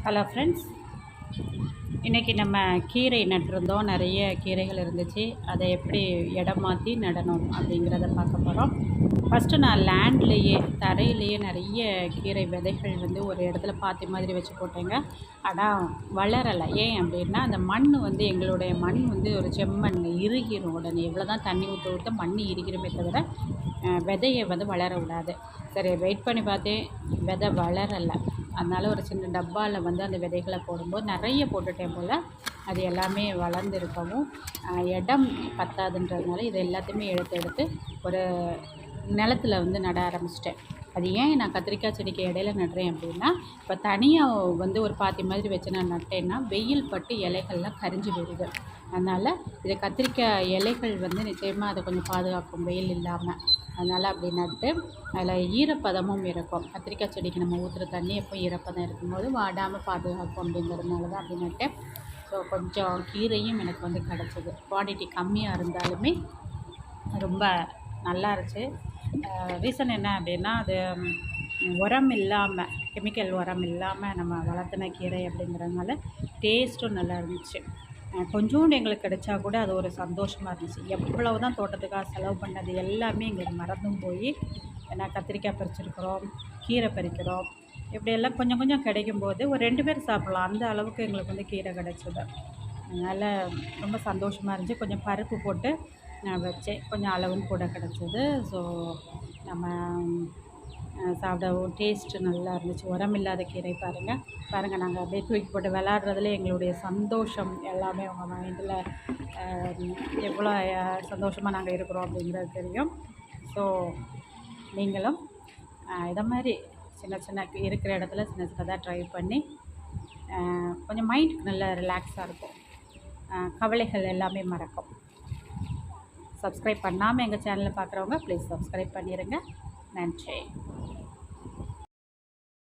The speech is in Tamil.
ஹலோ ஃப்ரெண்ட்ஸ், இன்றைக்கி நம்ம கீரை நட்டிருந்தோம். நிறைய கீரைகள் இருந்துச்சு. அதை எப்படி இடம் மாற்றி நடணும் அப்படிங்கிறத பார்க்க போகிறோம். ஃபஸ்ட்டு நான் லேண்ட்லேயே தரையிலேயே நிறைய கீரை விதைகள் ஒரு இடத்துல பாத்தி மாதிரி வச்சு போட்டேங்க. ஆனால் வளரலை. ஏன் அப்படின்னா, அந்த மண் எங்களுடைய மண் ஒரு செம்மண், இறுகிரும். உடனே எவ்வளோ தான் தண்ணி ஊற்ற ஊற்ற மண் இறுகிருமே தவிர விதையை வளர விடாது. சரி, வெயிட் பண்ணி பார்த்தேன், விதை வளரலை. அதனால் ஒரு சின்ன டப்பாவில் அந்த விதைகளை போடும்போது நிறைய போட்டுட்டேன் போல். அது எல்லாமே வளர்ந்துருக்கவும் இடம் பத்தாதுன்றதுனால இது எல்லாத்தையுமே எடுத்து ஒரு நிலத்தில் நட ஆரம்பிச்சிட்டேன். அது ஏன் நான் கத்திரிக்காய் செடிக்கு இடையில நடுறேன் அப்படின்னா, இப்போ தனியாக ஒரு பாத்தி மாதிரி வச்சு நான் நட்டேன்னா வெயில் பட்டு இலைகள்லாம் கரிஞ்சு போயிடுது. அதனால் இது கத்திரிக்காய் இலைகள் நிச்சயமாக அதை கொஞ்சம் பாதுகாக்கும், வெயில் இல்லாமல். அதனால் அப்படி நட்டு அதில் ஈரப்பதமும் இருக்கும். கத்திரிக்காய் செடிக்கு நம்ம ஊற்றுற தண்ணி எப்போ ஈரப்பதம் இருக்கும்போது வாடாமல் பாதுகாக்கும் அப்படிங்கிறதுனால தான் அப்படி நட்டேன். ஸோ கொஞ்சம் கீரையும் எனக்கு கிடச்சிது. குவான்டிட்டி கம்மியாக இருந்தாலுமே ரொம்ப நல்லா இருந்துச்சு. ரீசன் என்ன அப்படின்னா, அது உரம் இல்லாமல், கெமிக்கல் உரம் இல்லாமல் நம்ம வளர்த்துன கீரை அப்படிங்கிறதுனால டேஸ்ட்டும் நல்லா இருந்துச்சு. கொஞ்சோண்டு எங்களுக்கு கிடைச்சா கூட அது ஒரு சந்தோஷமாக இருந்துச்சு. எவ்வளவு தான் தோட்டத்துக்காக செலவு பண்ணது எல்லாமே எங்களுக்கு மறந்தும் போய், ஏன்னா கத்திரிக்காய் பறிச்சிருக்கிறோம், கீரை பறிக்கிறோம், இப்படியெல்லாம் கொஞ்சம் கொஞ்சம் கிடைக்கும்போது ஒரு 2 பேர் சாப்பிட்லாம். அந்த அளவுக்கு எங்களுக்கு கீரை கிடச்சிது. அதனால் ரொம்ப சந்தோஷமாக இருந்துச்சு. கொஞ்சம் பருப்பு போட்டு நான் வச்சேன். கொஞ்சம் அளவும் கூட கிடச்சிது. ஸோ நம்ம சாப்பிடவும் டேஸ்ட்டு நல்லா இருந்துச்சு. உரம் இல்லாத கீரை பாருங்கள். நாங்கள் அப்படியே தூக்கி போட்டு விளாட்றதுல எங்களுடைய சந்தோஷம் எல்லாமே உங்கள் மைண்டில் எவ்வளோ சந்தோஷமாக நாங்கள் இருக்கிறோம் அப்படிங்கிறது தெரியும். ஸோ நீங்களும் இதை மாதிரி சின்ன சின்ன இருக்கிற இடத்துல சின்ன சின்னதாக ட்ரை பண்ணி கொஞ்சம் மைண்டுக்கு நல்லா ரிலாக்ஸாக இருக்கும். கவலைகள் எல்லாமே மறக்கும். சப்ஸ்கிரைப் பண்ணாமல் எங்கள் சேனலை பார்க்குறவங்க ப்ளீஸ் சப்ஸ்கிரைப் பண்ணிடுங்க. நன்றி.